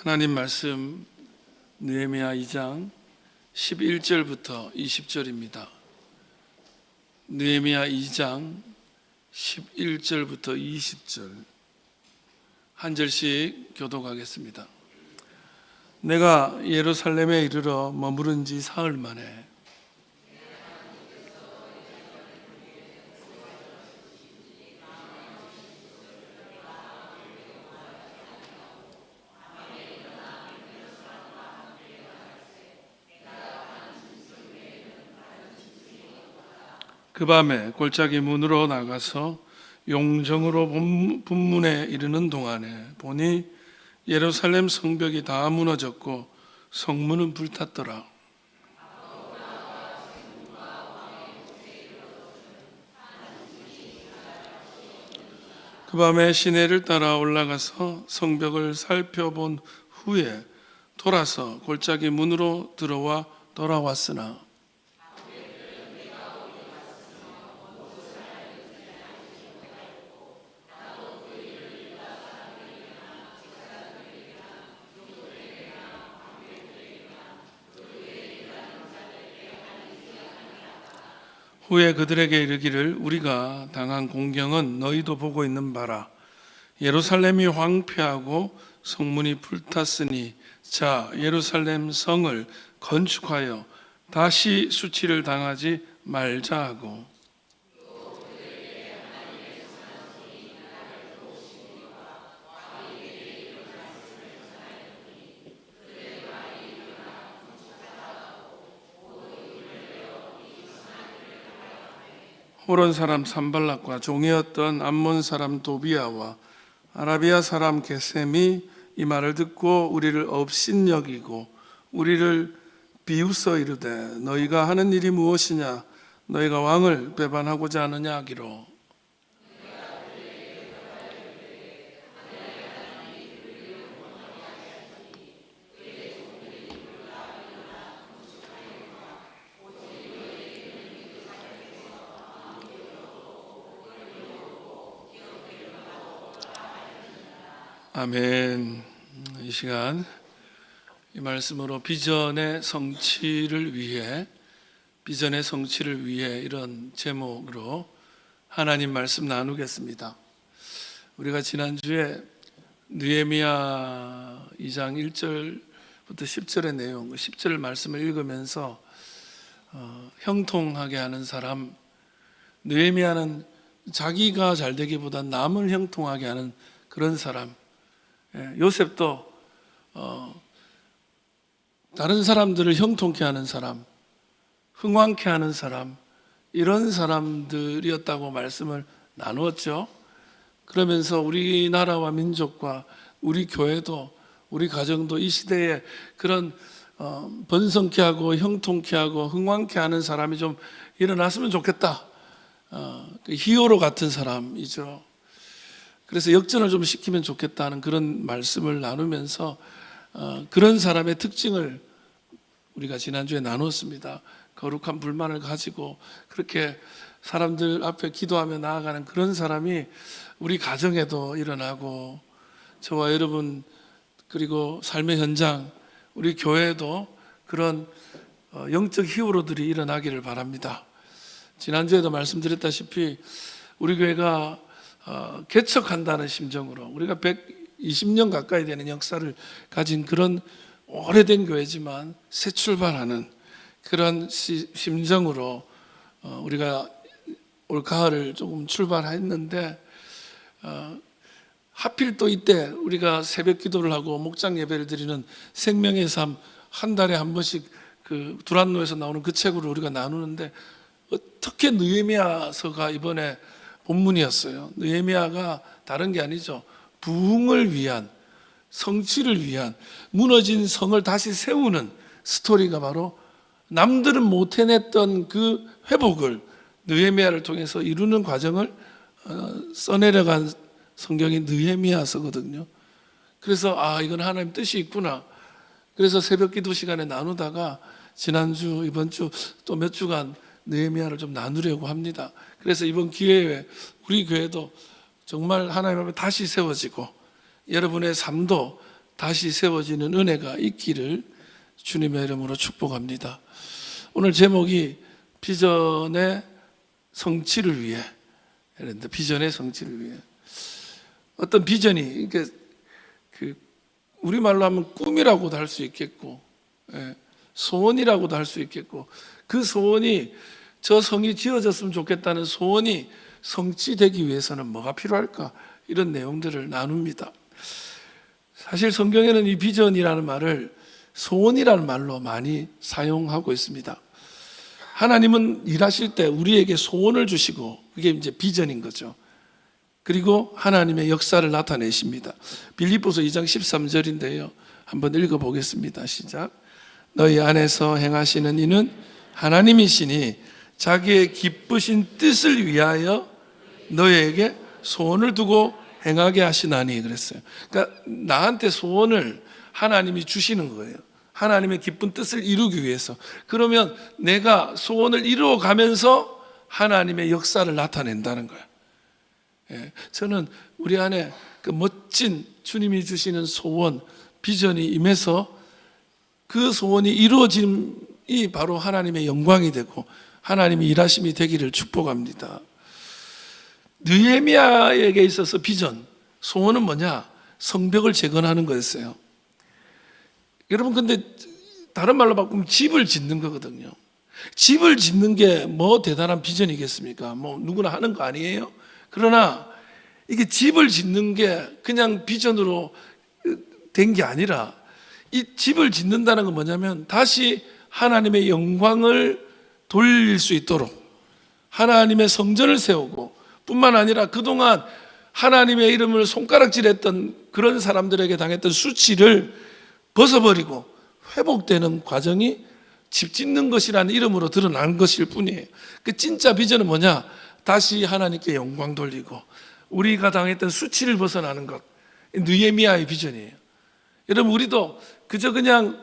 하나님 말씀 느헤미야 2장 11절부터 20절입니다. 느헤미야 2장 11절부터 20절 한 절씩 교독하겠습니다. 내가 예루살렘에 이르러 머무른 지 사흘 만에 그 밤에 골짜기 문으로 나가서 용정으로 분문에 이르는 동안에 보니 예루살렘 성벽이 다 무너졌고 성문은 불탔더라. 그 밤에 시내를 따라 올라가서 성벽을 살펴본 후에 돌아서 골짜기 문으로 들어와 돌아왔으나 후에 그들에게 이르기를 우리가 당한 공경은 너희도 보고 있는 바라. 예루살렘이 황폐하고 성문이 불탔으니 자 예루살렘 성을 건축하여 다시 수치를 당하지 말자 하고 호론 사람 산발락과 종이었던 암몬 사람 도비아와 아라비아 사람 게셈이 이 말을 듣고 우리를 업신여기고 우리를 비웃어 이르되 너희가 하는 일이 무엇이냐 너희가 왕을 배반하고자 하느냐 하기로 아멘. 이 시간 이 말씀으로 비전의 성취를 위해 이런 제목으로 하나님 말씀 나누겠습니다. 우리가 지난주에 느헤미야 2장 1절부터 10절의 내용, 10절 말씀을 읽으면서 형통하게 하는 사람, 느헤미야는 자기가 잘 되기보다 남을 형통하게 하는 그런 사람, 요셉도 다른 사람들을 형통케 하는 사람, 흥왕케 하는 사람, 이런 사람들이었다고 말씀을 나누었죠. 그러면서 우리나라와 민족과 우리 교회도 우리 가정도 이 시대에 그런 번성케 하고 형통케 하고 흥왕케 하는 사람이 좀 일어났으면 좋겠다. 히어로 같은 사람이죠. 그래서 역전을 좀 시키면 좋겠다는 그런 말씀을 나누면서 그런 사람의 특징을 우리가 지난주에 나눴습니다. 거룩한 불만을 가지고 그렇게 사람들 앞에 기도하며 나아가는 그런 사람이 우리 가정에도 일어나고 저와 여러분 그리고 삶의 현장 우리 교회에도 그런 영적 히어로들이 일어나기를 바랍니다. 지난주에도 말씀드렸다시피 우리 교회가 개척한다는 심정으로 우리가 120년 가까이 되는 역사를 가진 그런 오래된 교회지만 새 출발하는 그런 심정으로 우리가 올 가을을 조금 출발했는데 하필 또 이때 우리가 새벽 기도를 하고 목장 예배를 드리는 생명의 삶 한 달에 한 번씩 그 두란노에서 나오는 그 책으로 우리가 나누는데 어떻게 느헤미야서가 이번에 본문이었어요. 느헤미야가 다른 게 아니죠. 부흥을 위한, 성취를 위한 무너진 성을 다시 세우는 스토리가 바로 남들은 못 해냈던 그 회복을 느헤미야를 통해서 이루는 과정을 써내려간 성경이 느헤미야서거든요. 그래서 이건 하나님 뜻이 있구나. 그래서 새벽 기도 시간에 나누다가 지난주, 이번 주 또 몇 주간 느헤미야를 좀 나누려고 합니다. 그래서 이번 기회에 우리 교회도 정말 하나님 앞에 다시 세워지고 여러분의 삶도 다시 세워지는 은혜가 있기를 주님의 이름으로 축복합니다. 오늘 제목이 비전의 성취를 위해, 그런데 비전의 성취를 위해, 어떤 비전이 우리말로 하면 꿈이라고도 할 수 있겠고, 소원이라고도 할 수 있겠고, 그 소원이 저 성이 지어졌으면 좋겠다는 소원이 성취되기 위해서는 뭐가 필요할까, 이런 내용들을 나눕니다. 사실 성경에는 이 비전이라는 말을 소원이라는 말로 많이 사용하고 있습니다. 하나님은 일하실 때 우리에게 소원을 주시고, 그게 이제 비전인 거죠. 그리고 하나님의 역사를 나타내십니다. 빌립보서 2장 13절인데요. 한번 읽어보겠습니다. 시작. 너희 안에서 행하시는 이는 하나님이시니 자기의 기쁘신 뜻을 위하여 너희에게 소원을 두고 행하게 하시나니, 그랬어요. 그러니까 나한테 소원을 하나님이 주시는 거예요. 하나님의 기쁜 뜻을 이루기 위해서. 그러면 내가 소원을 이루어 가면서 하나님의 역사를 나타낸다는 거예요. 저는 우리 안에 그 멋진 주님이 주시는 소원, 비전이 임해서 그 소원이 이루어짐이 바로 하나님의 영광이 되고 하나님의 일하심이 되기를 축복합니다. 느헤미야에게 있어서 비전, 소원은 뭐냐? 성벽을 재건하는 거였어요. 여러분, 근데 다른 말로 바꾸면 집을 짓는 거거든요. 집을 짓는 게 뭐 대단한 비전이겠습니까? 뭐 누구나 하는 거 아니에요? 그러나 이게 집을 짓는 게 그냥 비전으로 된 게 아니라, 이 집을 짓는다는 건 뭐냐면 다시 하나님의 영광을 돌릴 수 있도록 하나님의 성전을 세우고, 뿐만 아니라 그동안 하나님의 이름을 손가락질했던 그런 사람들에게 당했던 수치를 벗어버리고 회복되는 과정이 집 짓는 것이라는 이름으로 드러난 것일 뿐이에요. 그 진짜 비전은 뭐냐? 다시 하나님께 영광 돌리고 우리가 당했던 수치를 벗어나는 것, 느헤미야의 비전이에요. 여러분, 우리도 그저 그냥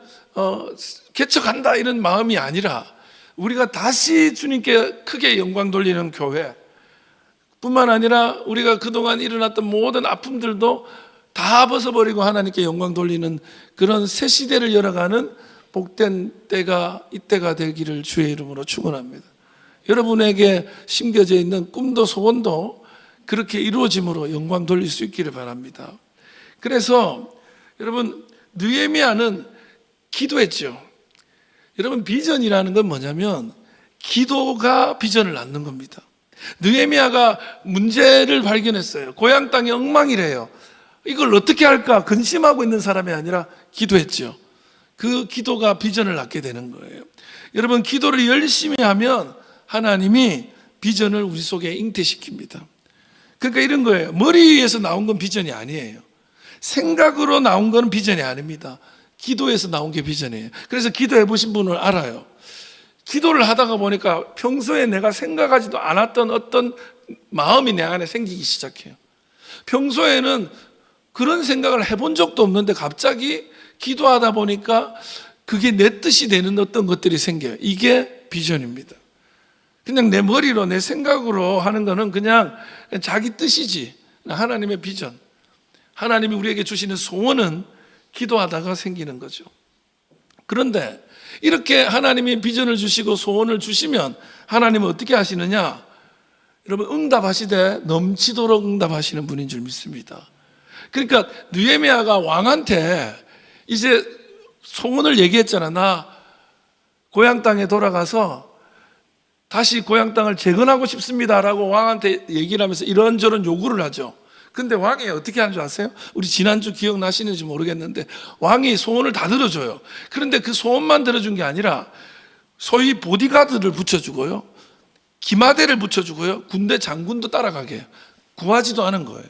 개척한다 이런 마음이 아니라 우리가 다시 주님께 크게 영광 돌리는 교회, 뿐만 아니라 우리가 그동안 일어났던 모든 아픔들도 다 벗어버리고 하나님께 영광 돌리는 그런 새 시대를 열어가는 복된 때가 이때가 되기를 주의 이름으로 축원합니다. 여러분에게 심겨져 있는 꿈도 소원도 그렇게 이루어짐으로 영광 돌릴 수 있기를 바랍니다. 그래서 여러분, 느헤미야는 기도했죠. 여러분, 비전이라는 건 뭐냐면 기도가 비전을 낳는 겁니다. 느헤미야가 문제를 발견했어요. 고향 땅이 엉망이래요. 이걸 어떻게 할까 근심하고 있는 사람이 아니라 기도했죠. 그 기도가 비전을 낳게 되는 거예요. 여러분, 기도를 열심히 하면 하나님이 비전을 우리 속에 잉태시킵니다. 그러니까 이런 거예요. 머리에서 나온 건 비전이 아니에요. 생각으로 나온 건 비전이 아닙니다. 기도에서 나온 게 비전이에요. 그래서 기도해 보신 분은 알아요. 기도를 하다가 보니까 평소에 내가 생각하지도 않았던 어떤 마음이 내 안에 생기기 시작해요. 평소에는 그런 생각을 해본 적도 없는데 갑자기 기도하다 보니까 그게 내 뜻이 되는 어떤 것들이 생겨요. 이게 비전입니다. 그냥 내 머리로 내 생각으로 하는 거는 그냥 자기 뜻이지. 하나님의 비전, 하나님이 우리에게 주시는 소원은 기도하다가 생기는 거죠. 그런데 이렇게 하나님이 비전을 주시고 소원을 주시면 하나님은 어떻게 하시느냐? 여러분, 응답하시되 넘치도록 응답하시는 분인 줄 믿습니다. 그러니까 느헤미야가 왕한테 이제 소원을 얘기했잖아. 나 고향 땅에 돌아가서 다시 고향 땅을 재건하고 싶습니다라고 왕한테 얘기를 하면서 이런저런 요구를 하죠. 근데 왕이 어떻게 하는 줄 아세요? 우리 지난주 기억나시는지 모르겠는데 왕이 소원을 다 들어줘요. 그런데 그 소원만 들어준 게 아니라 소위 보디가드를 붙여주고요, 기마대를 붙여주고요, 군대 장군도 따라가게 해요. 구하지도 않은 거예요.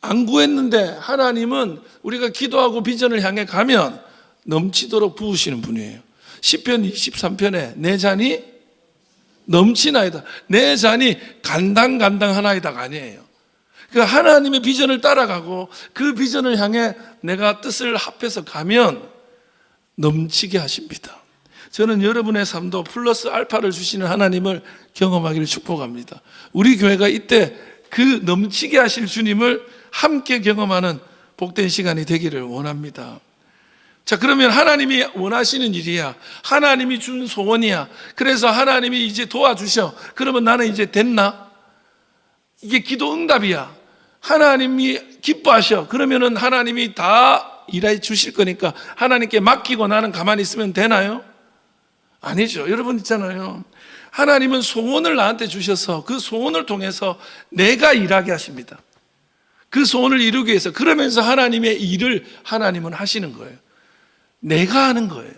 안 구했는데 하나님은 우리가 기도하고 비전을 향해 가면 넘치도록 부으시는 분이에요. 시편 23편에 내 잔이 넘치나이다, 내 잔이 간당간당하나이다가 아니에요. 그 하나님의 비전을 따라가고 그 비전을 향해 내가 뜻을 합해서 가면 넘치게 하십니다. 저는 여러분의 삶도 플러스 알파를 주시는 하나님을 경험하기를 축복합니다. 우리 교회가 이때 그 넘치게 하실 주님을 함께 경험하는 복된 시간이 되기를 원합니다. 자, 그러면 하나님이 원하시는 일이야. 하나님이 준 소원이야. 그래서 하나님이 이제 도와주셔. 그러면 나는 이제 됐나? 이게 기도 응답이야. 하나님이 기뻐하셔. 그러면은 하나님이 다 일해 주실 거니까 하나님께 맡기고 나는 가만히 있으면 되나요? 아니죠. 여러분 있잖아요. 하나님은 소원을 나한테 주셔서 그 소원을 통해서 내가 일하게 하십니다. 그 소원을 이루기 위해서. 그러면서 하나님의 일을 하나님은 하시는 거예요. 내가 하는 거예요.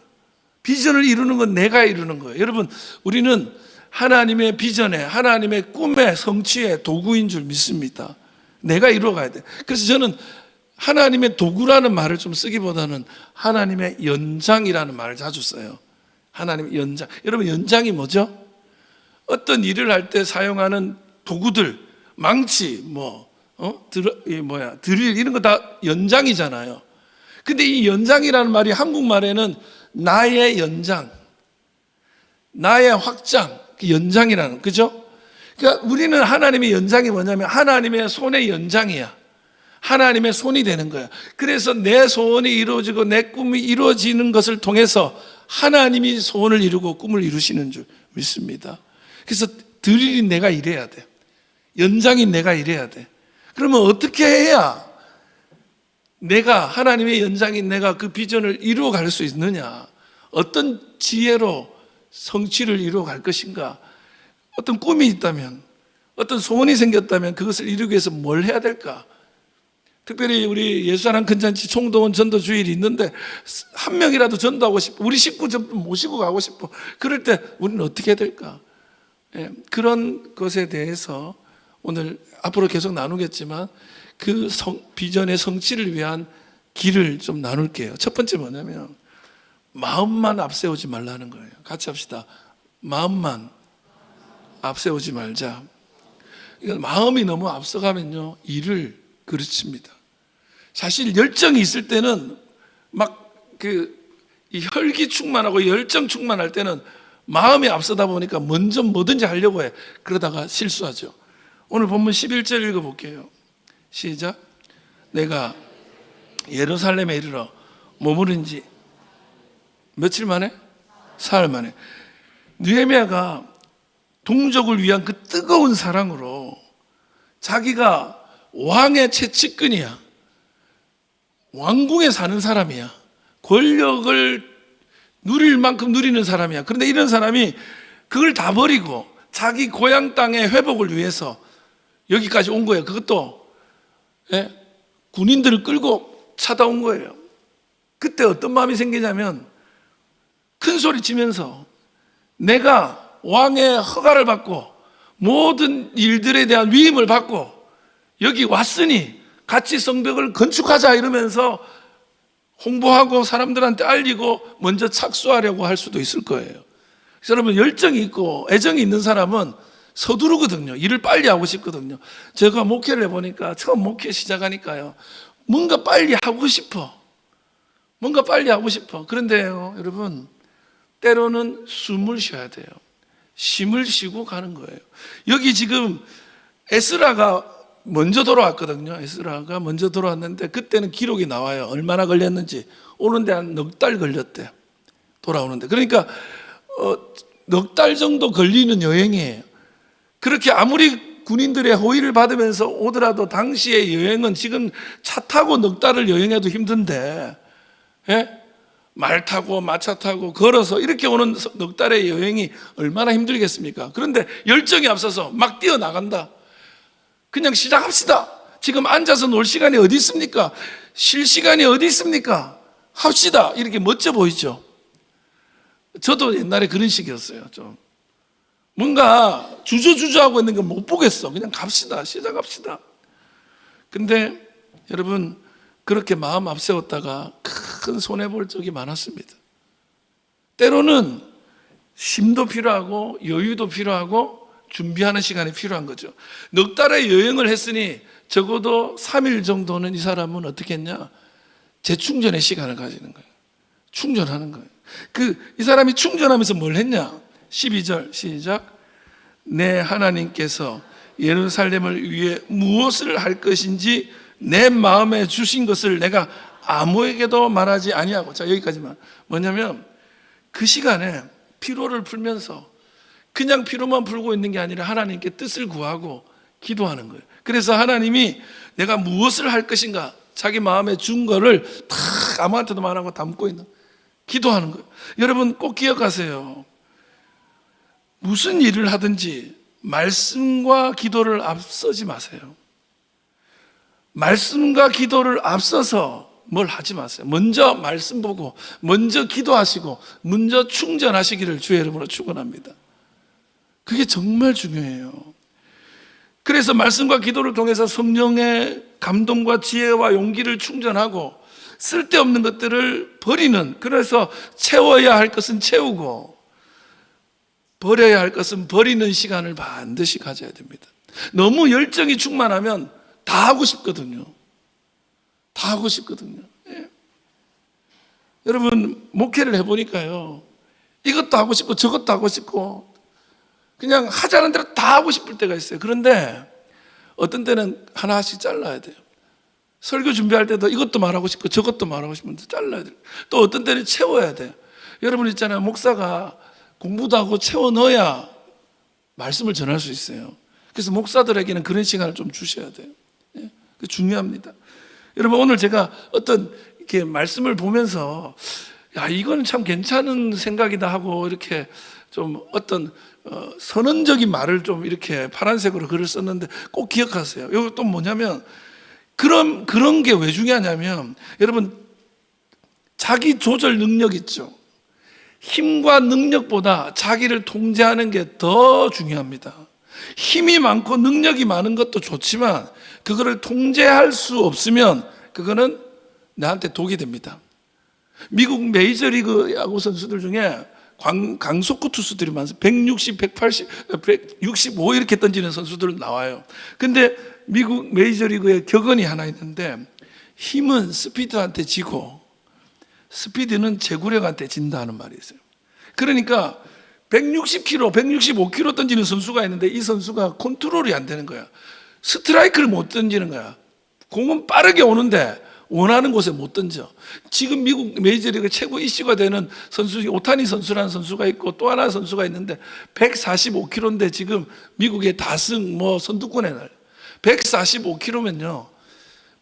비전을 이루는 건 내가 이루는 거예요. 여러분, 우리는 하나님의 비전에, 하나님의 꿈에, 성취의 도구인 줄 믿습니다. 내가 이루어 가야 돼. 그래서 저는 하나님의 도구라는 말을 좀 쓰기보다는 하나님의 연장이라는 말을 자주 써요. 하나님의 연장. 여러분, 연장이 뭐죠? 어떤 일을 할 때 사용하는 도구들, 망치, 드릴, 이런 거 다 연장이잖아요. 근데 이 연장이라는 말이 한국말에는 나의 연장, 나의 확장, 그 연장이라는, 그죠? 그러니까 우리는 하나님의 연장이 뭐냐면 하나님의 손의 연장이야. 하나님의 손이 되는 거야. 그래서 내 소원이 이루어지고 내 꿈이 이루어지는 것을 통해서 하나님이 소원을 이루고 꿈을 이루시는 줄 믿습니다. 그래서 드릴인 내가 일해야 돼. 연장인 내가 일해야 돼. 그러면 어떻게 해야 내가, 하나님의 연장인 내가 그 비전을 이루어 갈 수 있느냐? 어떤 지혜로 성취를 이루어 갈 것인가? 어떤 꿈이 있다면, 어떤 소원이 생겼다면 그것을 이루기 위해서 뭘 해야 될까? 특별히 우리 예수사랑 큰잔치 총동원 전도 주일이 있는데 한 명이라도 전도하고 싶어, 우리 식구 좀 모시고 가고 싶어. 그럴 때 우리는 어떻게 해야 될까? 그런 것에 대해서 오늘 앞으로 계속 나누겠지만 그 비전의 성취를 위한 길을 좀 나눌게요. 첫 번째 뭐냐면 마음만 앞세우지 말라는 거예요. 같이 합시다. 마음만 앞세우지 말자. 이건 마음이 너무 앞서가면요 일을 그르칩니다. 사실 열정이 있을 때는 막 이 혈기 충만하고 열정 충만할 때는 마음이 앞서다 보니까 먼저 뭐든지 하려고 해. 그러다가 실수하죠. 오늘 본문 11절 읽어볼게요. 시작. 내가 예루살렘에 이르러 머무른 지 며칠 만에? 사흘 만에. 느헤미야가 동족을 위한 그 뜨거운 사랑으로 자기가 왕의 최측근이야. 왕궁에 사는 사람이야. 권력을 누릴 만큼 누리는 사람이야. 그런데 이런 사람이 그걸 다 버리고 자기 고향 땅의 회복을 위해서 여기까지 온 거예요. 그것도 군인들을 끌고 찾아온 거예요. 그때 어떤 마음이 생기냐면 큰 소리 치면서 내가 왕의 허가를 받고 모든 일들에 대한 위임을 받고 여기 왔으니 같이 성벽을 건축하자 이러면서 홍보하고 사람들한테 알리고 먼저 착수하려고 할 수도 있을 거예요. 그래서 여러분, 열정이 있고 애정이 있는 사람은 서두르거든요. 일을 빨리 하고 싶거든요. 제가 목회를 해보니까 처음 목회 시작하니까요, 뭔가 빨리 하고 싶어. 뭔가 빨리 하고 싶어. 그런데요, 여러분, 때로는 숨을 쉬어야 돼요. 심을 쉬고 가는 거예요. 여기 지금 에스라가 먼저 돌아왔거든요. 에스라가 먼저 돌아왔는데 그때는 기록이 나와요. 얼마나 걸렸는지. 오는데 한 넉 달 걸렸대요. 돌아오는데. 그러니까 넉 달 정도 걸리는 여행이에요. 그렇게 아무리 군인들의 호의를 받으면서 오더라도 당시의 여행은 지금 차 타고 넉 달을 여행해도 힘든데, 말 타고 마차 타고 걸어서 이렇게 오는 넉 달의 여행이 얼마나 힘들겠습니까? 그런데 열정이 앞서서 막 뛰어나간다. 그냥 시작합시다. 지금 앉아서 놀 시간이 어디 있습니까? 쉴 시간이 어디 있습니까? 합시다. 이렇게 멋져 보이죠? 저도 옛날에 그런 식이었어요. 좀 뭔가 주저주저하고 있는 거 못 보겠어. 그냥 갑시다. 시작합시다. 근데 여러분, 그렇게 마음 앞세웠다가 큰 손해볼 적이 많았습니다. 때로는 쉼도 필요하고 여유도 필요하고 준비하는 시간이 필요한 거죠. 넉 달의 여행을 했으니 적어도 3일 정도는 이 사람은 어떻게 했냐? 재충전의 시간을 가지는 거예요. 충전하는 거예요. 이 사람이 충전하면서 뭘 했냐? 12절 시작. 내 하나님께서 예루살렘을 위해 무엇을 할 것인지 내 마음에 주신 것을 내가 아무에게도 말하지 아니하고. 자, 여기까지만. 뭐냐면 그 시간에 피로를 풀면서 그냥 피로만 풀고 있는 게 아니라 하나님께 뜻을 구하고 기도하는 거예요. 그래서 하나님이 내가 무엇을 할 것인가 자기 마음에 준 거를 다 아무한테도 말하고 담고 있는, 기도하는 거예요. 여러분 꼭 기억하세요. 무슨 일을 하든지 말씀과 기도를 앞서지 마세요. 말씀과 기도를 앞서서 뭘 하지 마세요. 먼저 말씀 보고 먼저 기도하시고 먼저 충전하시기를 주의 이름으로 축원합니다. 그게 정말 중요해요. 그래서 말씀과 기도를 통해서 성령의 감동과 지혜와 용기를 충전하고 쓸데없는 것들을 버리는, 그래서 채워야 할 것은 채우고 버려야 할 것은 버리는 시간을 반드시 가져야 됩니다. 너무 열정이 충만하면 다 하고 싶거든요. 다 하고 싶거든요. 예. 여러분 목회를 해보니까요, 이것도 하고 싶고 저것도 하고 싶고 그냥 하자는 대로 다 하고 싶을 때가 있어요. 그런데 어떤 때는 하나씩 잘라야 돼요. 설교 준비할 때도 이것도 말하고 싶고 저것도 말하고 싶은데 잘라야 돼요. 또 어떤 때는 채워야 돼요. 여러분 있잖아요, 목사가 공부도 하고 채워 넣어야 말씀을 전할 수 있어요. 그래서 목사들에게는 그런 시간을 좀 주셔야 돼요. 예? 그게 중요합니다. 여러분 오늘 제가 어떤 이렇게 말씀을 보면서 야, 이건 참 괜찮은 생각이다 하고 이렇게 좀 어떤 선언적인 말을 좀 이렇게 파란색으로 글을 썼는데 꼭 기억하세요. 이거 또 뭐냐면 그런 게 왜 중요하냐면 여러분 자기 조절 능력 있죠. 힘과 능력보다 자기를 통제하는 게 더 중요합니다. 힘이 많고 능력이 많은 것도 좋지만 그거를 통제할 수 없으면 그거는 나한테 독이 됩니다. 미국 메이저리그 야구 선수들 중에 강속구 투수들이 많습니다. 160, 180, 165 이렇게 던지는 선수들 나와요. 근데 미국 메이저리그에 격언이 하나 있는데 힘은 스피드한테 지고 스피드는 제구력한테 진다는 말이 있어요. 그러니까 160km, 165km 던지는 선수가 있는데 이 선수가 컨트롤이 안 되는 거야. 스트라이크를 못 던지는 거야. 공은 빠르게 오는데 원하는 곳에 못 던져. 지금 미국 메이저리그 최고 이슈가 되는 선수 중에 오타니 선수라는 선수가 있고 또 하나 선수가 있는데 145km인데 지금 미국의 다승 선두권에 날 145km면요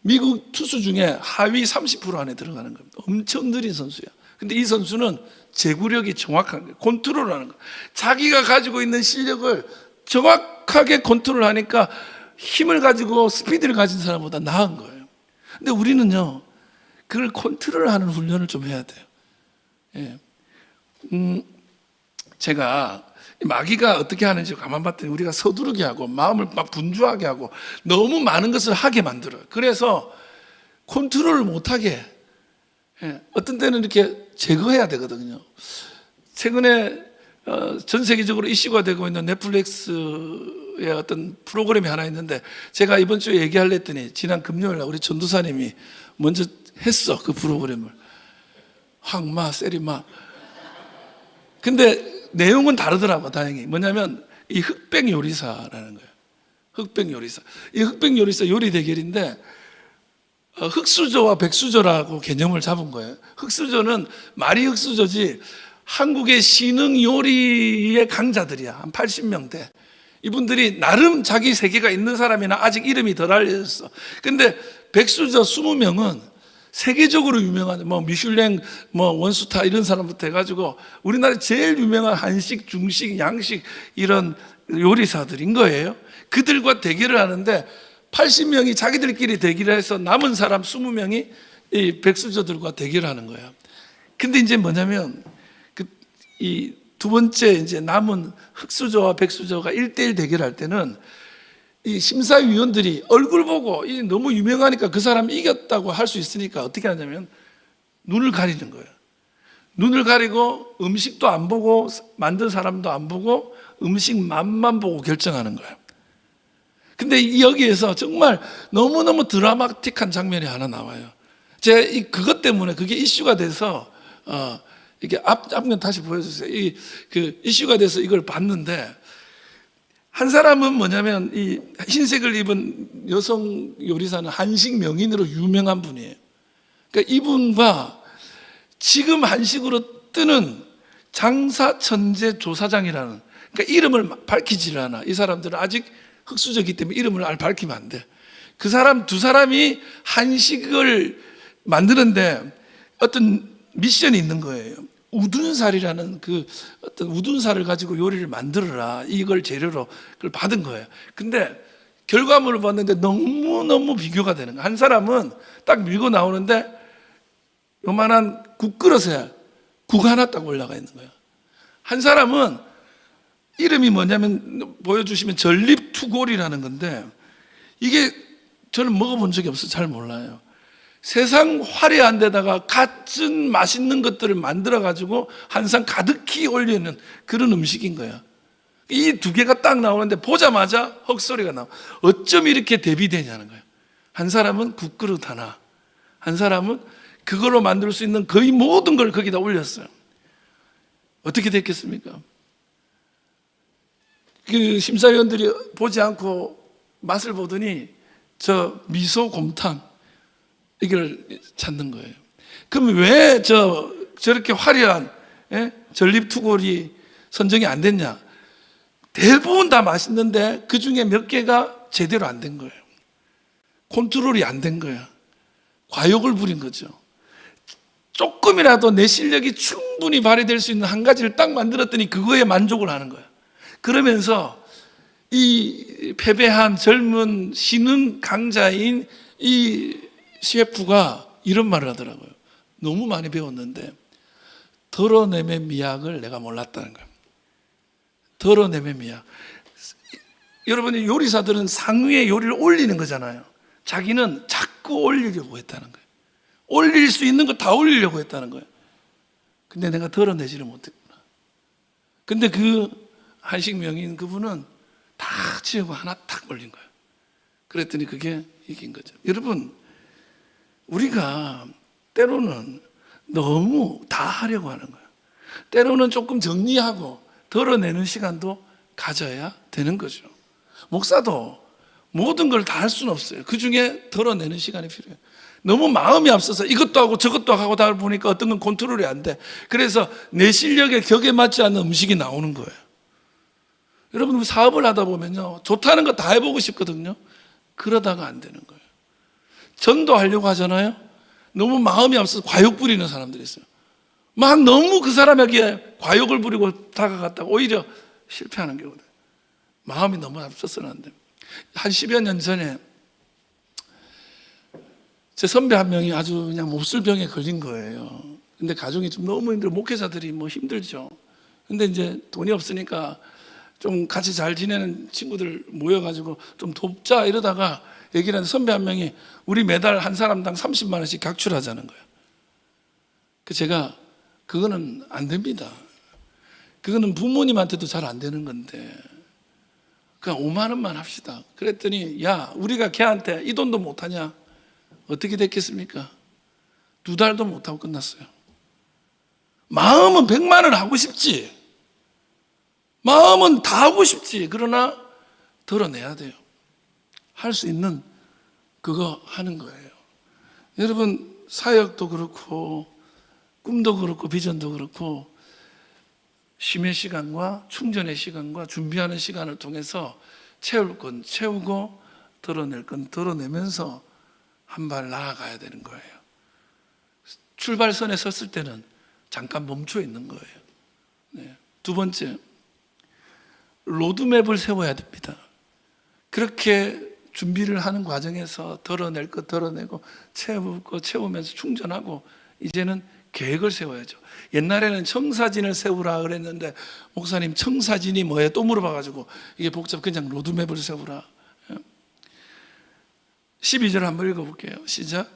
미국 투수 중에 하위 30% 안에 들어가는 겁니다. 엄청 느린 선수야. 근데 이 선수는 제구력이 정확한 거예요. 컨트롤하는 거예요. 자기가 가지고 있는 실력을 정확하게 컨트롤하니까 힘을 가지고 스피드를 가진 사람보다 나은 거예요. 근데 우리는요 그걸 컨트롤하는 훈련을 좀 해야 돼요. 예. 제가 마귀가 어떻게 하는지 가만 봤더니 우리가 서두르게 하고 마음을 막 분주하게 하고 너무 많은 것을 하게 만들어요. 그래서 컨트롤을 못하게 어떤 때는 이렇게 제거해야 되거든요. 최근에 전 세계적으로 이슈가 되고 있는 넷플릭스의 어떤 프로그램이 하나 있는데 제가 이번 주에 얘기하려 했더니 지난 금요일 날 우리 전도사님이 먼저 했어. 그 프로그램을 황마 세리마. 근데 내용은 다르더라고. 다행히 뭐냐면 이 흑백 요리사라는 거예요. 흑백 요리사. 이 흑백 요리사 요리 대결인데 흑수저와 백수저라고 개념을 잡은 거예요. 흑수저는 말이 흑수저지 한국의 신흥 요리의 강자들이야. 한 80명대. 이분들이 나름 자기 세계가 있는 사람이나 아직 이름이 덜 알려졌어. 근데 백수저 20명은 세계적으로 유명한 미슐랭 원스타 이런 사람부터 해가지고 우리나라에 제일 유명한 한식, 중식, 양식 이런 요리사들인 거예요. 그들과 대결을 하는데 80명이 자기들끼리 대결을 해서 남은 사람 20명이 이 백수저들과 대결을 하는 거예요. 근데 이제 뭐냐면 이 두 번째 이제 남은 흑수저와 백수저가 1대1 대결할 때는 이 심사위원들이 얼굴 보고 너무 유명하니까 그 사람이 이겼다고 할 수 있으니까 어떻게 하냐면 눈을 가리는 거예요. 눈을 가리고 음식도 안 보고 만든 사람도 안 보고 음식 맛만 보고 결정하는 거예요. 근데 여기에서 정말 너무너무 드라마틱한 장면이 하나 나와요. 제가 그것 때문에 그게 이슈가 돼서 이게 앞면 다시 보여주세요. 그 이슈가 돼서 이걸 봤는데 한 사람은 뭐냐면 이 흰색을 입은 여성 요리사는 한식 명인으로 유명한 분이에요. 그러니까 이분과 지금 한식으로 뜨는 장사천재 조사장이라는, 그러니까 이름을 밝히질 않아. 이 사람들은 아직 흑수저이기 때문에 이름을 밝히면 안 돼. 그 사람 두 사람이 한식을 만드는데 어떤 미션이 있는 거예요. 우둔살이라는 그 어떤 우둔살을 가지고 요리를 만들어라, 이걸 재료로 그걸 받은 거예요. 근데 결과물을 봤는데 너무너무 비교가 되는 거예요. 한 사람은 딱 밀고 나오는데 요만한 국그릇에 국 하나 딱 올라가 있는 거예요. 한 사람은 이름이 뭐냐면 보여주시면 전립투골이라는 건데, 이게 저는 먹어본 적이 없어서 잘 몰라요. 세상 화려한 데다가 갖은 맛있는 것들을 만들어 가지고 한 상 가득히 올리는 그런 음식인 거야. 이 두 개가 딱 나오는데 보자마자 헉소리가 나와. 어쩜 이렇게 대비되냐는 거야. 한 사람은 국그릇 하나, 한 사람은 그걸로 만들 수 있는 거의 모든 걸 거기다 올렸어요. 어떻게 됐겠습니까? 그 심사위원들이 보지 않고 맛을 보더니 저 미소 곰탕 이걸 찾는 거예요. 그럼 왜 저렇게 화려한 전립투골이 선정이 안 됐냐? 대부분 다 맛있는데 그 중에 몇 개가 제대로 안 된 거예요. 컨트롤이 안 된 거야. 과욕을 부린 거죠. 조금이라도 내 실력이 충분히 발휘될 수 있는 한 가지를 딱 만들었더니 그거에 만족을 하는 거야. 그러면서 이 패배한 젊은 신흥 강자인 이 셰프가 이런 말을 하더라고요. 너무 많이 배웠는데 덜어냄의 미학을 내가 몰랐다는 거예요. 덜어냄의 미학. 여러분이 요리사들은 상위에 요리를 올리는 거잖아요. 자기는 자꾸 올리려고 했다는 거예요. 올릴 수 있는 거 다 올리려고 했다는 거예요. 근데 내가 덜어내지를 못했구나. 근데 그 한식 명인 그분은 다 지우고 하나 딱 올린 거예요. 그랬더니 그게 이긴 거죠. 여러분, 우리가 때로는 너무 다 하려고 하는 거예요. 때로는 조금 정리하고 덜어내는 시간도 가져야 되는 거죠. 목사도 모든 걸 다 할 수는 없어요. 그 중에 덜어내는 시간이 필요해요. 너무 마음이 앞서서 이것도 하고 저것도 하고 다 보니까 어떤 건 컨트롤이 안 돼. 그래서 내 실력에 격에 맞지 않는 음식이 나오는 거예요. 여러분, 사업을 하다 보면요, 좋다는 거 다 해보고 싶거든요. 그러다가 안 되는 거예요. 전도하려고 하잖아요. 너무 마음이 앞서서 과욕 부리는 사람들이 있어요. 막 너무 그 사람에게 과욕을 부리고 다가갔다가 오히려 실패하는 경우들. 마음이 너무 앞서서는 안 됩니다. 한 10여 년 전에 제 선배 한 명이 아주 그냥 몹쓸 병에 걸린 거예요. 근데 가정이 좀 너무 힘들어. 목회자들이 뭐 힘들죠. 근데 이제 돈이 없으니까 좀 같이 잘 지내는 친구들 모여가지고 좀 돕자 이러다가 얘기를 하는데, 선배 한 명이 우리 매달 한 사람당 30만 원씩 각출하자는 거예요. 그 제가 그거는 안 됩니다. 그거는 부모님한테도 잘 안 되는 건데 그냥 5만 원만 합시다. 그랬더니 야, 우리가 걔한테 이 돈도 못하냐? 어떻게 됐겠습니까? 2달도 못하고 끝났어요. 마음은 100만 원 하고 싶지. 마음은 다 하고 싶지. 그러나 덜어내야 돼요. 할 수 있는 그거 하는 거예요. 여러분, 사역도 그렇고 꿈도 그렇고 비전도 그렇고 쉼의 시간과 충전의 시간과 준비하는 시간을 통해서 채울 건 채우고 덜어낼 건 덜어내면서 한 발 나아가야 되는 거예요. 출발선에 섰을 때는 잠깐 멈춰 있는 거예요. 네. 두 번째, 로드맵을 세워야 됩니다. 그렇게 준비를 하는 과정에서 덜어낼 것 덜어내고 채울 것 채우면서 충전하고 이제는 계획을 세워야죠. 옛날에는 청사진을 세우라 그랬는데 목사님 청사진이 뭐예요? 또 물어봐가지고 이게 복잡, 그냥 로드맵을 세우라. 12절 한번 읽어볼게요. 시작.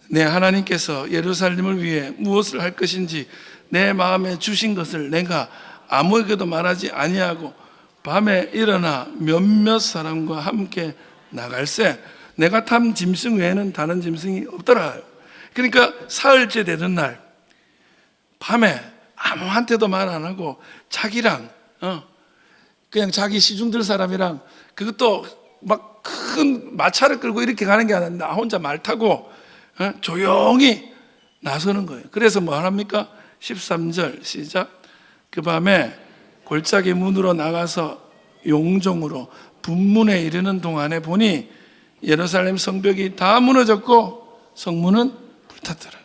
내 하나님께서 예루살렘을 위해 무엇을 할 것인지 내 마음에 주신 것을 내가 아무에게도 말하지 아니하고 밤에 일어나 몇몇 사람과 함께 나갈새 내가 탄 짐승 외에는 다른 짐승이 없더라. 그러니까 사흘째 되는 날 밤에 아무한테도 말 안 하고 자기랑 그냥 자기 시중들 사람이랑 그것도 막 큰 마차를 끌고 이렇게 가는 게 아니라 나 혼자 말 타고 조용히 나서는 거예요. 그래서 뭐 합니까? 13절 시작. 그 밤에 골짜기 문으로 나가서 용종으로 분문에 이르는 동안에 보니 예루살렘 성벽이 다 무너졌고 성문은 불탔더라.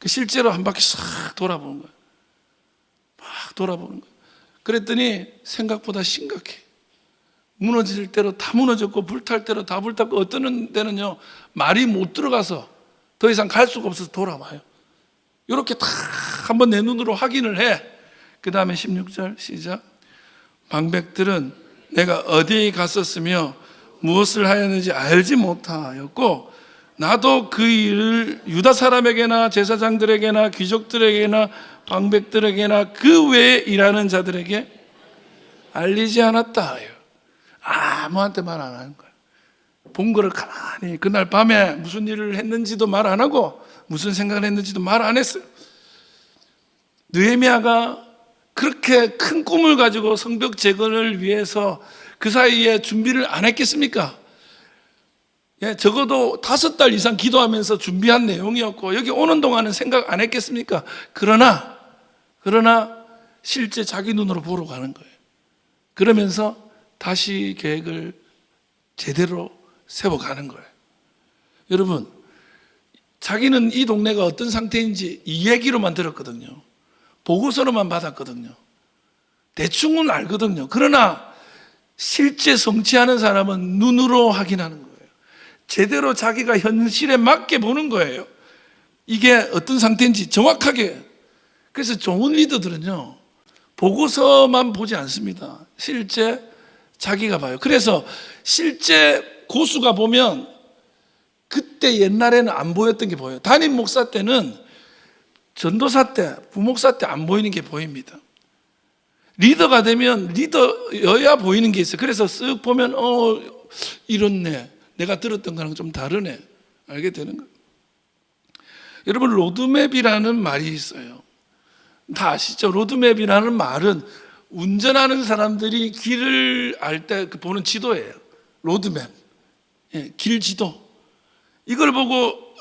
실제로 한 바퀴 싹 돌아보는 거예요. 막 돌아보는 거예요. 그랬더니 생각보다 심각해. 무너질 대로 다 무너졌고 불탈 대로 다 불탔고 어떤 데는요 말이 못 들어가서 더 이상 갈 수가 없어서 돌아와요. 이렇게 다 한번 내 눈으로 확인을 해. 그 다음에 16절 시작. 방백들은 내가 어디에 갔었으며 무엇을 하였는지 알지 못하였고 나도 그 일을 유다 사람에게나 제사장들에게나 귀족들에게나 방백들에게나 그 외에 일하는 자들에게 알리지 않았다. 아무한테 말 안 하는 거예요. 본 거를 가만히 그날 밤에 무슨 일을 했는지도 말 안 하고 무슨 생각을 했는지도 말 안 했어요. 느헤미야가 그렇게 큰 꿈을 가지고 성벽 재건을 위해서 그 사이에 준비를 안 했겠습니까? 적어도 5달 이상 기도하면서 준비한 내용이었고 여기 오는 동안은 생각 안 했겠습니까? 그러나 실제 자기 눈으로 보러 가는 거예요. 그러면서 다시 계획을 제대로 세워가는 거예요. 여러분, 자기는 이 동네가 어떤 상태인지 이 얘기로만 들었거든요. 보고서로만 받았거든요. 대충은 알거든요. 그러나 실제 성취하는 사람은 눈으로 확인하는 거예요. 제대로 자기가 현실에 맞게 보는 거예요. 이게 어떤 상태인지 정확하게. 그래서 좋은 리더들은요 보고서만 보지 않습니다. 실제 자기가 봐요. 그래서 실제 고수가 보면 그때 옛날에는 안 보였던 게 보여요. 담임 목사 때는 전도사 때, 부목사 때 안 보이는 게 보입니다. 리더가 되면 리더여야 보이는 게 있어요. 그래서 쓱 보면 이렇네. 내가 들었던 거랑 좀 다르네. 알게 되는 거예요. 여러분, 로드맵이라는 말이 있어요. 다 아시죠? 로드맵이라는 말은 운전하는 사람들이 길을 알 때 보는 지도예요. 로드맵, 길 지도. 이걸 보고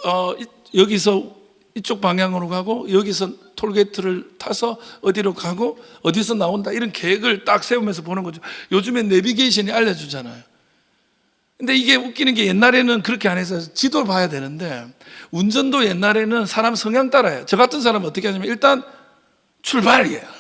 여기서 이쪽 방향으로 가고 여기서 톨게이트를 타서 어디로 가고 어디서 나온다 이런 계획을 딱 세우면서 보는 거죠. 요즘엔 내비게이션이 알려주잖아요. 근데 이게 웃기는 게 옛날에는 그렇게 안 해서 지도를 봐야 되는데 운전도 옛날에는 사람 성향 따라요. 저 같은 사람은 어떻게 하냐면 일단 출발이에요.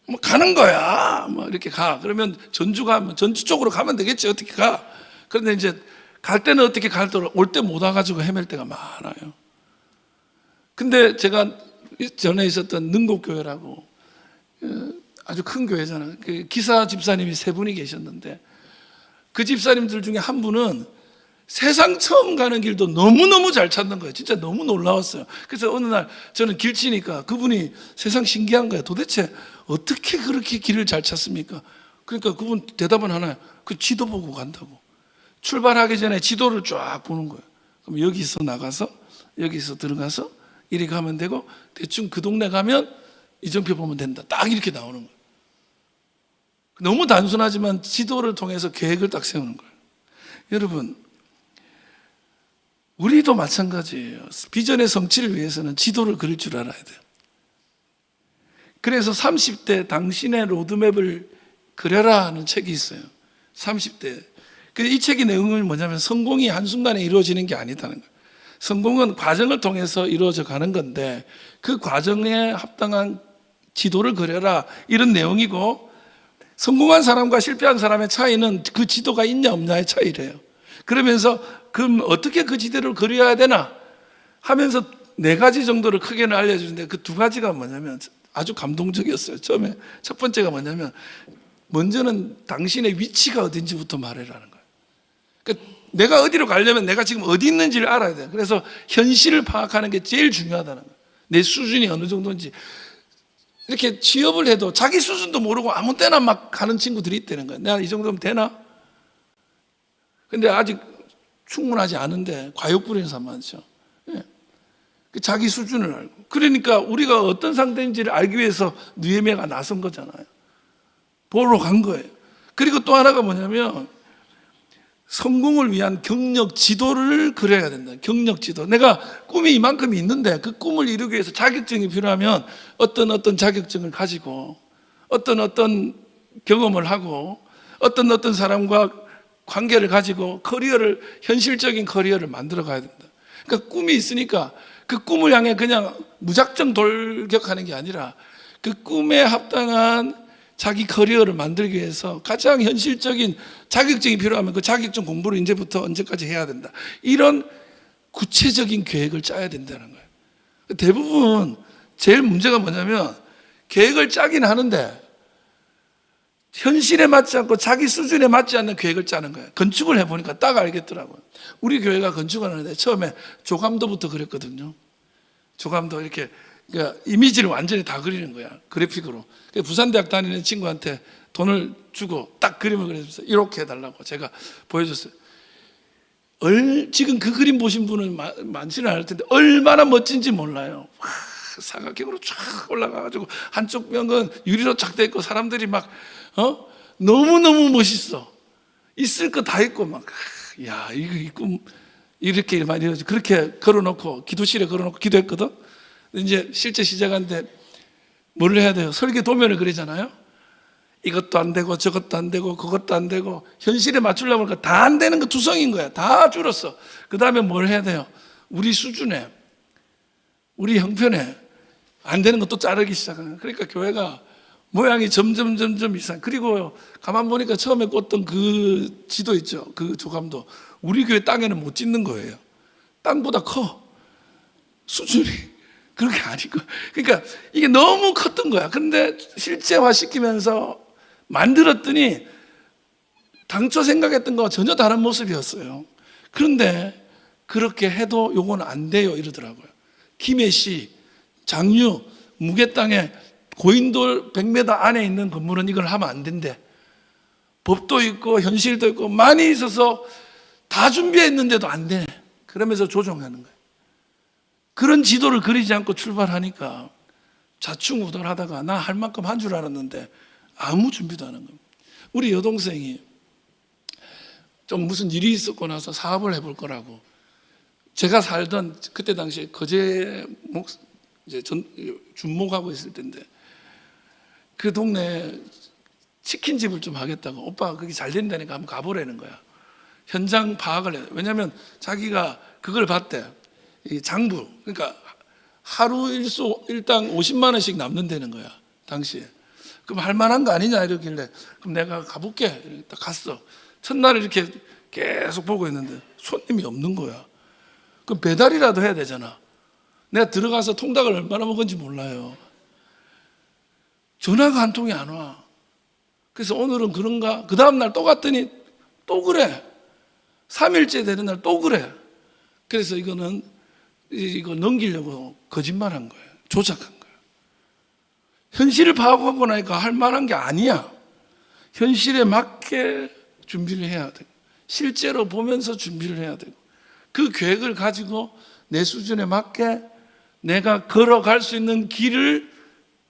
뭐 가는 거야. 뭐 이렇게 가. 그러면 전주 쪽으로 가면 되겠지. 어떻게 가. 그런데 이제 갈 때는 어떻게 갈더라. 올 때 못 와가지고 헤맬 때가 많아요. 근데 제가 전에 있었던 능곡교회라고 아주 큰 교회잖아요. 그 기사 집사님이 3분이 계셨는데 그 집사님들 중에 한 분은 세상 처음 가는 길도 너무너무 잘 찾는 거예요. 진짜 너무 놀라웠어요. 그래서 어느 날 저는 길 치니까 그분이 세상 신기한 거예요. 도대체 어떻게 그렇게 길을 잘 찾습니까? 그러니까 그분 대답은 하나예요. 그 지도 보고 간다고. 출발하기 전에 지도를 쫙 보는 거예요. 그럼 여기서 나가서 여기서 들어가서 이리 가면 되고 대충 그 동네 가면 이정표 보면 된다. 딱 이렇게 나오는 거예요. 너무 단순하지만 지도를 통해서 계획을 딱 세우는 거예요. 여러분, 우리도 마찬가지예요. 비전의 성취를 위해서는 지도를 그릴 줄 알아야 돼요. 그래서 30대 당신의 로드맵을 그려라 하는 책이 있어요. 30대. 이 책의 내용은 뭐냐면 성공이 한순간에 이루어지는 게 아니다는 거예요. 성공은 과정을 통해서 이루어져 가는 건데 그 과정에 합당한 지도를 그려라 이런 내용이고 성공한 사람과 실패한 사람의 차이는 그 지도가 있냐 없냐의 차이래요. 그러면서 그럼 어떻게 그 지도를 그려야 되나 하면서 4가지 정도를 크게는 알려주는데 그 2가지가 뭐냐면 아주 감동적이었어요. 처음에 첫 번째가 뭐냐면 먼저는 당신의 위치가 어딘지부터 말해라는 거예요. 그러니까 내가 어디로 가려면 내가 지금 어디 있는지를 알아야 돼요. 그래서 현실을 파악하는 게 제일 중요하다는 거예요. 내 수준이 어느 정도인지. 이렇게 취업을 해도 자기 수준도 모르고 아무 때나 막 가는 친구들이 있다는 거예요. 내가 이 정도면 되나? 근데 아직 충분하지 않은데 과욕 부리는 사람 많죠. 자기 수준을 알고. 그러니까 우리가 어떤 상태인지를 알기 위해서 느헤미야가 나선 거잖아요. 보러 간 거예요. 그리고 또 하나가 뭐냐면 성공을 위한 경력 지도를 그려야 된다. 경력 지도. 내가 꿈이 이만큼이 있는데 그 꿈을 이루기 위해서 자격증이 필요하면 어떤 자격증을 가지고 어떤 경험을 하고 어떤 사람과 관계를 가지고 현실적인 커리어를 만들어 가야 된다. 그러니까 꿈이 있으니까 그 꿈을 향해 그냥 무작정 돌격하는 게 아니라 그 꿈에 합당한 자기 커리어를 만들기 위해서 가장 현실적인 자격증이 필요하면 그 자격증 공부를 이제부터 언제까지 해야 된다. 이런 구체적인 계획을 짜야 된다는 거예요. 대부분 제일 문제가 뭐냐면 계획을 짜긴 하는데 현실에 맞지 않고 자기 수준에 맞지 않는 계획을 짜는 거예요. 건축을 해보니까 딱 알겠더라고요. 우리 교회가 건축을 하는데 처음에 조감도부터 그렸거든요. 조감도 이렇게 그러니까 이미지를 완전히 다 그리는 거야. 그래픽으로. 부산대학 다니는 친구한테 돈을 주고 딱 그림을 그려줬어요. 이렇게 해달라고 제가 보여줬어요. 지금 그 그림 보신 분은 많지는 않을 텐데 얼마나 멋진지 몰라요. 사각형으로 쫙 올라가가지고 한쪽 벽은 유리로 착 돼 있고 사람들이 막 너무너무 멋있어. 있을 거 다 있고 막 야 이 꿈 이렇게 많이 이루어지. 그렇게 걸어놓고 기도실에 걸어놓고 기도했거든. 이제 실제 시작하는데 뭘 해야 돼요? 설계 도면을 그리잖아요. 이것도 안 되고 저것도 안 되고 그것도 안 되고 현실에 맞추려고 하니까 다 안 되는 거 투성인 거야. 다 줄었어. 그 다음에 뭘 해야 돼요? 우리 수준에 우리 형편에 안 되는 것도 자르기 시작하는. 그러니까 교회가 모양이 점점 이상. 그리고 가만 보니까 처음에 꽂던 그 지도 있죠. 그 조감도 우리 교회 땅에는 못 짓는 거예요. 땅보다 커 수준이. 그렇게 아니고. 그러니까 이게 너무 컸던 거야. 그런데 실제화 시키면서 만들었더니 당초 생각했던 거와 전혀 다른 모습이었어요. 그런데 그렇게 해도 요건 안 돼요 이러더라고요. 김해시 장유 무게 땅에 고인돌 100m 안에 있는 건물은 이걸 하면 안 된대. 법도 있고 현실도 있고 많이 있어서 다 준비했는데도 안 되네. 그러면서 조정하는 거예요. 그런 지도를 그리지 않고 출발하니까 좌충우돌하다가 나 할 만큼 한 줄 알았는데 아무 준비도 안 한 겁니다. 우리 여동생이 좀 무슨 일이 있었고 나서 사업을 해볼 거라고 제가 살던 그때 당시에 거제 이제 준목하고 있을 때인데 그 동네에 치킨집을 좀 하겠다고 오빠가 그게 잘 된다니까 한번 가보라는 거야. 현장 파악을 해요. 왜냐하면 자기가 그걸 봤대. 이 장부, 그러니까 하루 일당 50만 원씩 남는다는 거야 당시에. 그럼 할 만한 거 아니냐 이러길래 그럼 내가 가볼게. 이렇게 딱 갔어. 첫날 이렇게 계속 보고 있는데 손님이 없는 거야. 그럼 배달이라도 해야 되잖아. 내가 들어가서 통닭을 얼마나 먹은지 몰라요. 전화가 한 통이 안 와. 그래서 오늘은 그런가? 그 다음날 또 갔더니 또 그래. 3일째 되는 날 또 그래. 그래서 이거 넘기려고 거짓말한 거예요. 조작한 거예요. 현실을 파악하고 나니까 할 만한 게 아니야. 현실에 맞게 준비를 해야 되고 실제로 보면서 준비를 해야 되고 그 계획을 가지고 내 수준에 맞게 내가 걸어갈 수 있는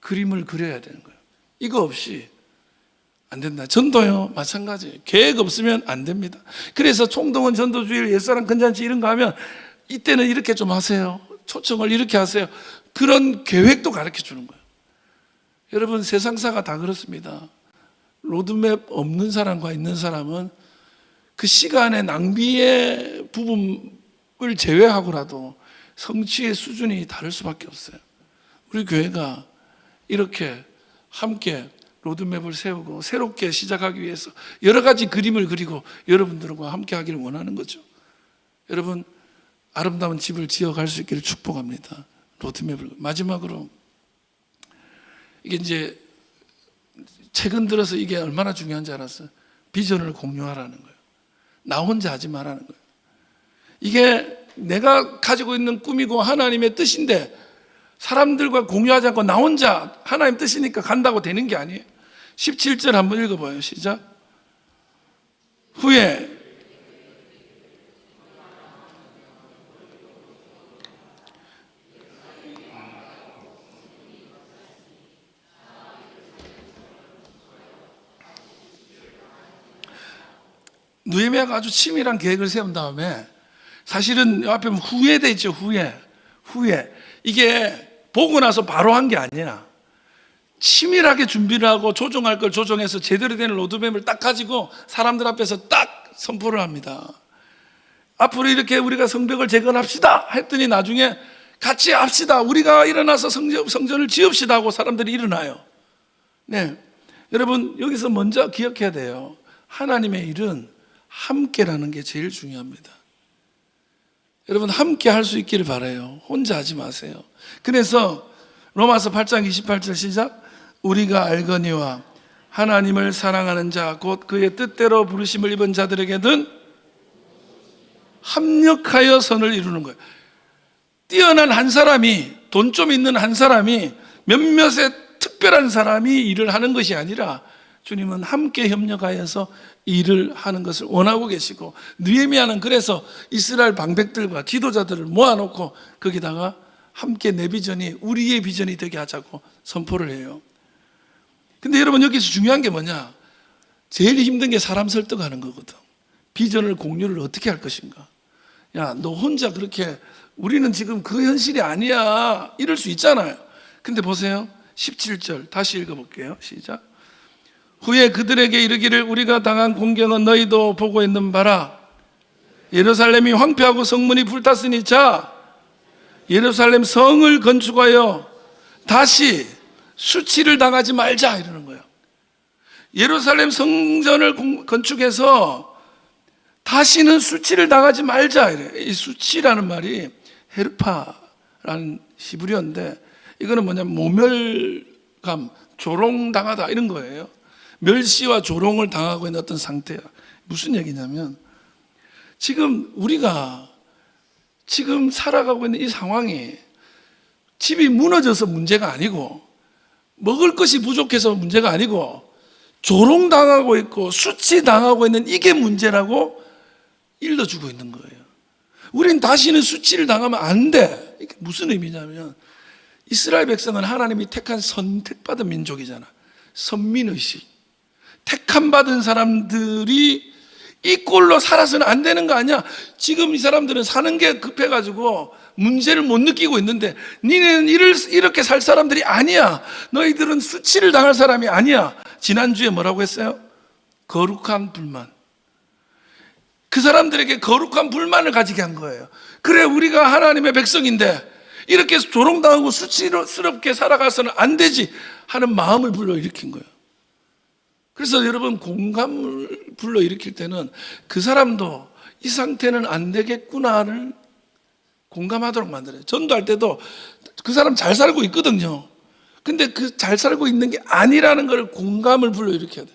그림을 그려야 되는 거예요. 이거 없이 안 된다. 전도요 마찬가지예요. 계획 없으면 안 됩니다. 그래서 총동원 전도주일 옛사람 근잔치 이런 거 하면 이때는 이렇게 좀 하세요. 초청을 이렇게 하세요. 그런 계획도 가르쳐 주는 거예요. 여러분 세상사가 다 그렇습니다. 로드맵 없는 사람과 있는 사람은 그 시간의 낭비의 부분을 제외하고라도 성취의 수준이 다를 수밖에 없어요. 우리 교회가 이렇게 함께 로드맵을 세우고 새롭게 시작하기 위해서 여러 가지 그림을 그리고 여러분들과 함께 하기를 원하는 거죠. 여러분 아름다운 집을 지어갈 수 있기를 축복합니다. 로드맵을. 마지막으로 이게 이제 최근 들어서 이게 얼마나 중요한지 알았어요. 비전을 공유하라는 거예요. 나 혼자 하지 말라는 거예요. 이게 내가 가지고 있는 꿈이고 하나님의 뜻인데 사람들과 공유하지 않고 나 혼자 하나님 뜻이니까 간다고 되는 게 아니에요. 17절 한번 읽어봐요. 시작. 후에 느헤미야가 아주 치밀한 계획을 세운 다음에, 사실은 앞에 보면 후회돼 있죠. 후회. 이게 보고 나서 바로 한 게 아니야. 치밀하게 준비를 하고 조종할 걸 조정해서 제대로 된 로드맵을 딱 가지고 사람들 앞에서 딱 선포를 합니다. 앞으로 이렇게 우리가 성벽을 재건합시다 했더니 나중에 같이 합시다, 우리가 일어나서 성전을 지읍시다 하고 사람들이 일어나요. 네, 여러분 여기서 먼저 기억해야 돼요. 하나님의 일은 함께라는 게 제일 중요합니다. 여러분 함께 할 수 있기를 바라요. 혼자 하지 마세요. 그래서 로마서 8장 28절 시작. 우리가 알거니와 하나님을 사랑하는 자 곧 그의 뜻대로 부르심을 입은 자들에게는 합력하여 선을 이루는 거예요. 뛰어난 한 사람이, 돈 좀 있는 한 사람이, 몇몇의 특별한 사람이 일을 하는 것이 아니라 주님은 함께 협력하여서 일을 하는 것을 원하고 계시고, 느헤미야는 그래서 이스라엘 방백들과 지도자들을 모아놓고 거기다가 함께 내 비전이 우리의 비전이 되게 하자고 선포를 해요. 근데 여러분 여기서 중요한 게 뭐냐? 제일 힘든 게 사람 설득하는 거거든. 비전을 공유를 어떻게 할 것인가? 야, 너 혼자 그렇게, 우리는 지금 그 현실이 아니야, 이럴 수 있잖아요. 근데 보세요, 17절 다시 읽어볼게요. 시작. 후에 그들에게 이르기를 우리가 당한 공경은 너희도 보고 있는 바라. 예루살렘이 황폐하고 성문이 불탔으니 자, 예루살렘 성을 건축하여 다시 수치를 당하지 말자, 이러는 거예요. 예루살렘 성전을 건축해서 다시는 수치를 당하지 말자, 이래요. 이 수치라는 말이 헤르파라는 히브리어인데, 이거는 뭐냐면 모멸감, 조롱당하다 이런 거예요. 멸시와 조롱을 당하고 있는 어떤 상태야. 무슨 얘기냐면, 지금 우리가 지금 살아가고 있는 이 상황이 집이 무너져서 문제가 아니고, 먹을 것이 부족해서 문제가 아니고, 조롱당하고 있고 수치당하고 있는 이게 문제라고 일러주고 있는 거예요. 우린 다시는 수치를 당하면 안 돼. 이게 무슨 의미냐면, 이스라엘 백성은 하나님이 택한 선택받은 민족이잖아. 선민의식. 택함받은 사람들이 이 꼴로 살아서는 안 되는 거 아니야? 지금 이 사람들은 사는 게 급해가지고 문제를 못 느끼고 있는데, 니네는 이렇게 살 사람들이 아니야. 너희들은 수치를 당할 사람이 아니야. 지난주에 뭐라고 했어요? 거룩한 불만. 그 사람들에게 거룩한 불만을 가지게 한 거예요. 그래, 우리가 하나님의 백성인데 이렇게 조롱당하고 수치스럽게 살아가서는 안 되지 하는 마음을 불러일으킨 거예요. 그래서 여러분, 공감을 불러일으킬 때는 그 사람도 이 상태는 안 되겠구나를 공감하도록 만들어요. 전도할 때도 그 사람 잘 살고 있거든요. 근데 그 잘 살고 있는 게 아니라는 걸 공감을 불러일으켜야 돼.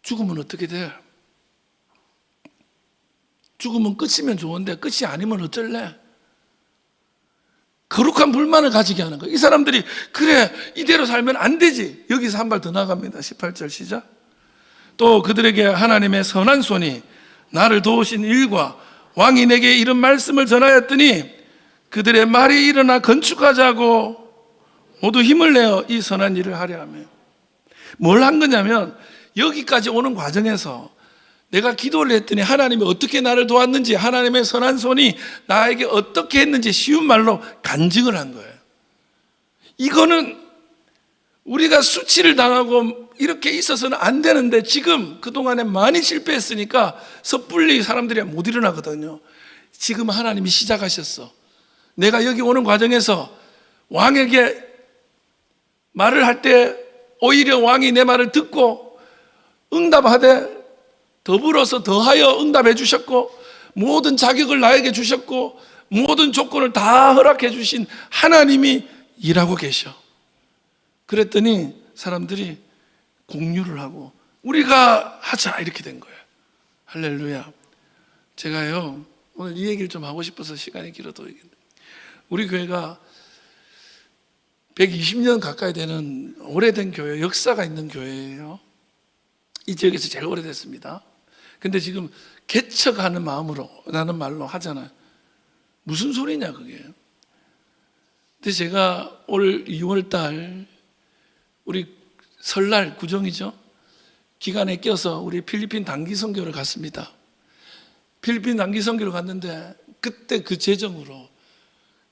죽으면 어떻게 돼? 죽으면 끝이면 좋은데 끝이 아니면 어쩔래? 거룩한 불만을 가지게 하는 거예요. 이 사람들이 그래, 이대로 살면 안 되지. 여기서 한 발 더 나갑니다. 18절 시작. 또 그들에게 하나님의 선한 손이 나를 도우신 일과 왕이 내게 이런 말씀을 전하였더니 그들의 말이 일어나 건축하자고 모두 힘을 내어 이 선한 일을 하려 하며. 뭘 한 거냐면, 여기까지 오는 과정에서 내가 기도를 했더니 하나님이 어떻게 나를 도왔는지, 하나님의 선한 손이 나에게 어떻게 했는지 쉬운 말로 간증을 한 거예요. 이거는 우리가 수치를 당하고 이렇게 있어서는 안 되는데, 지금 그동안에 많이 실패했으니까 섣불리 사람들이 못 일어나거든요. 지금 하나님이 시작하셨어. 내가 여기 오는 과정에서 왕에게 말을 할 때 오히려 왕이 내 말을 듣고 응답하되 더불어서 더하여 응답해 주셨고, 모든 자격을 나에게 주셨고, 모든 조건을 다 허락해 주신 하나님이 일하고 계셔. 그랬더니 사람들이 공유를 하고 우리가 하자, 이렇게 된 거예요. 할렐루야. 제가요, 오늘 이 얘기를 좀 하고 싶어서 시간이 길어도, 우리 교회가 120년 가까이 되는 오래된 교회, 역사가 있는 교회예요. 이 지역에서 제일 오래됐습니다. 근데 지금 개척하는 마음으로 라는 말로 하잖아요. 무슨 소리냐 그게. 근데 제가 올 2월 달 우리 설날 구정이죠. 기간에 껴서 우리 필리핀 단기 선교를 갔습니다. 필리핀 단기 선교를 갔는데 그때 그 재정으로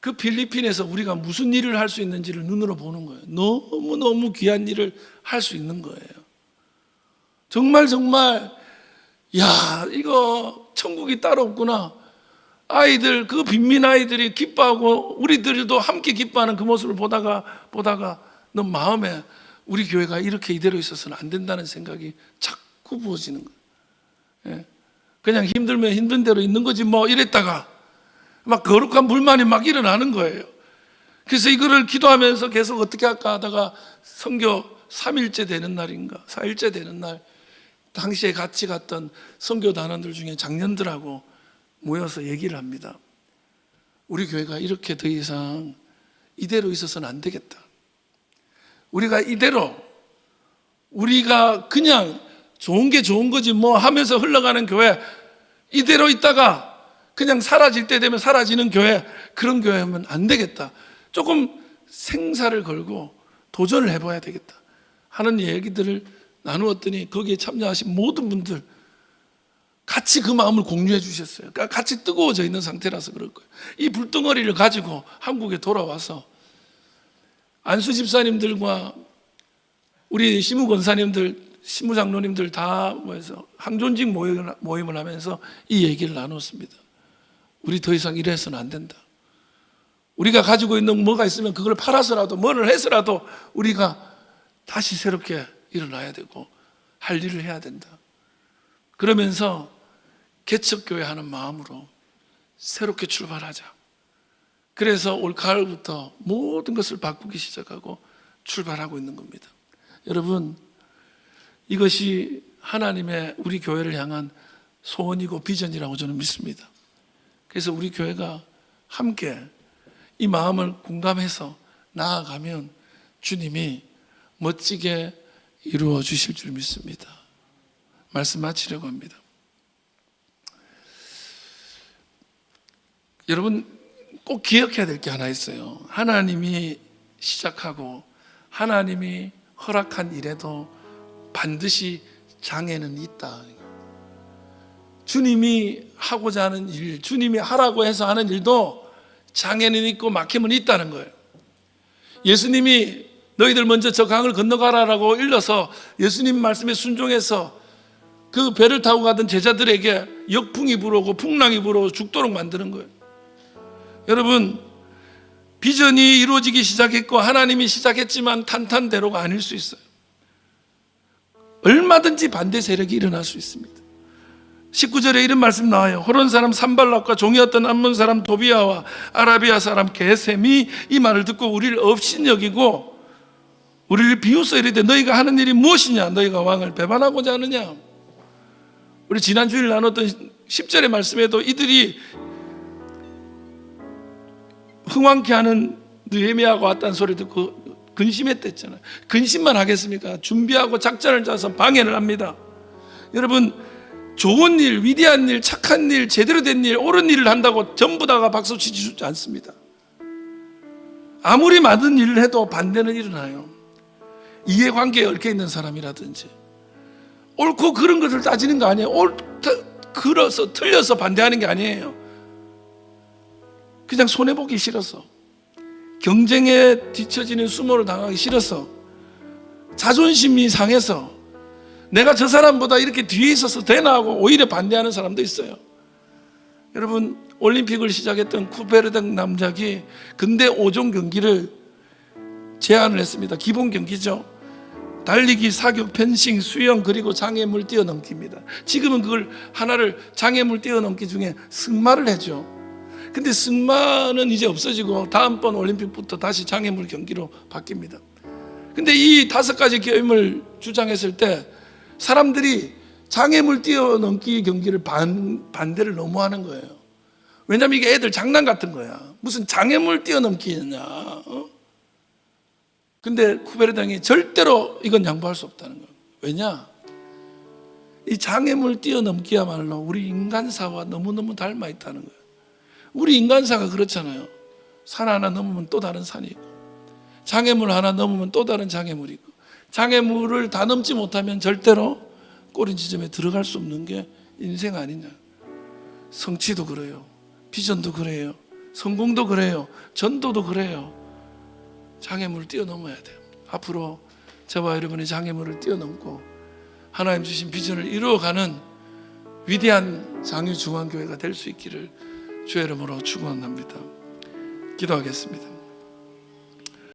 그 필리핀에서 우리가 무슨 일을 할 수 있는지를 눈으로 보는 거예요. 너무너무 귀한 일을 할 수 있는 거예요. 정말 야, 이거 천국이 따로 없구나. 아이들, 그 빈민 아이들이 기뻐하고 우리들도 함께 기뻐하는 그 모습을 보다가 너 마음에 우리 교회가 이렇게 이대로 있어서는 안 된다는 생각이 자꾸 부어지는 거예요. 예. 그냥 힘들면 힘든 대로 있는 거지 뭐 이랬다가 막 거룩한 불만이 막 일어나는 거예요. 그래서 이거를 기도하면서 계속 어떻게 할까 하다가 선교 3일째 되는 날인가 4일째 되는 날, 당시에 같이 갔던 선교 단원들 중에 장년들하고 모여서 얘기를 합니다. 우리 교회가 이렇게 더 이상 이대로 있어서는 안 되겠다. 우리가 이대로 우리가 그냥 좋은 게 좋은 거지 뭐 하면서 흘러가는 교회, 이대로 있다가 그냥 사라질 때 되면 사라지는 교회, 그런 교회 하면 안 되겠다. 조금 생사를 걸고 도전을 해봐야 되겠다 하는 얘기들을 나누었더니 거기에 참여하신 모든 분들 같이 그 마음을 공유해 주셨어요. 그러니까 같이 뜨거워져 있는 상태라서 그럴 거예요. 이 불덩어리를 가지고 한국에 돌아와서 안수 집사님들과 우리 시무 권사님들, 시무 장로님들 다 모여서 항존직 모임을 하면서 이 얘기를 나눴습니다. 우리 더 이상 이래서는 안 된다. 우리가 가지고 있는 뭐가 있으면 그걸 팔아서라도 뭐를 해서라도 우리가 다시 새롭게 일어나야 되고 할 일을 해야 된다. 그러면서 개척교회 하는 마음으로 새롭게 출발하자. 그래서 올 가을부터 모든 것을 바꾸기 시작하고 출발하고 있는 겁니다. 여러분, 이것이 하나님의 우리 교회를 향한 소원이고 비전이라고 저는 믿습니다. 그래서 우리 교회가 함께 이 마음을 공감해서 나아가면 주님이 멋지게 이루어 주실 줄 믿습니다. 말씀 마치려고 합니다. 여러분, 꼭 기억해야 될 게 하나 있어요. 하나님이 시작하고 하나님이 허락한 일에도 반드시 장애는 있다. 주님이 하고자 하는 일, 주님이 하라고 해서 하는 일도 장애는 있고 막힘은 있다는 거예요. 예수님이 너희들 먼저 저 강을 건너가라라고 일러서 예수님 말씀에 순종해서 그 배를 타고 가던 제자들에게 역풍이 불어오고 풍랑이 불어오고 죽도록 만드는 거예요. 여러분, 비전이 이루어지기 시작했고 하나님이 시작했지만 탄탄대로가 아닐 수 있어요. 얼마든지 반대 세력이 일어날 수 있습니다. 19절에 이런 말씀 나와요. 호론 사람 산발락과 종이었던 암몬 사람 도비아와 아라비아 사람 게셈이 이 말을 듣고 우리를 업신여기고 우리를 비웃어 이르되 너희가 하는 일이 무엇이냐? 너희가 왕을 배반하고자 하느냐? 우리 지난 주일 나눴던 10절의 말씀에도 이들이 흥왕케 하는 느헤미야가 왔다는 소리 듣고 근심했댔잖아요. 근심만 하겠습니까? 준비하고 작전을 짜서 방해를 합니다. 여러분, 좋은 일, 위대한 일, 착한 일, 제대로 된 일, 옳은 일을 한다고 전부 다가 박수 치지 않습니다. 아무리 많은 일을 해도 반대는 일어나요. 이해관계에 얽혀 있는 사람이라든지 옳고 그런 것을 따지는 거 아니에요. 그래서 틀려서 반대하는 게 아니에요. 그냥 손해보기 싫어서, 경쟁에 뒤처지는 수모를 당하기 싫어서, 자존심이 상해서 내가 저 사람보다 이렇게 뒤에 있어서 되나 하고 오히려 반대하는 사람도 있어요. 여러분, 올림픽을 시작했던 쿠페르등 남작이 근대 5종 경기를 제안을 했습니다. 기본 경기죠. 달리기, 사격, 펜싱, 수영, 그리고 장애물 뛰어넘기입니다. 지금은 그걸 하나를 장애물 뛰어넘기 중에 승마를 해죠. 근데 승마는 이제 없어지고 다음번 올림픽부터 다시 장애물 경기로 바뀝니다. 근데 이 5가지 게임을 주장했을 때 사람들이 장애물 뛰어넘기 경기를 반대를 너무 하는 거예요. 왜냐하면 이게 애들 장난 같은 거야. 무슨 장애물 뛰어넘기냐. 근데 쿠베르당이 절대로 이건 양보할 수 없다는 거예요. 왜냐? 이 장애물 뛰어넘기야말로 우리 인간사와 너무너무 닮아 있다는 거예요. 우리 인간사가 그렇잖아요. 산 하나 넘으면 또 다른 산이 있고, 장애물 하나 넘으면 또 다른 장애물이 있고, 장애물을 다 넘지 못하면 절대로 꼬린 지점에 들어갈 수 없는 게 인생 아니냐. 성취도 그래요. 비전도 그래요. 성공도 그래요. 전도도 그래요. 장애물을 뛰어넘어야 돼요. 앞으로 저와 여러분의 장애물을 뛰어넘고 하나님 주신 비전을 이루어가는 위대한 장유중앙교회가 될 수 있기를 주의 이름으로 축원합니다. 기도하겠습니다.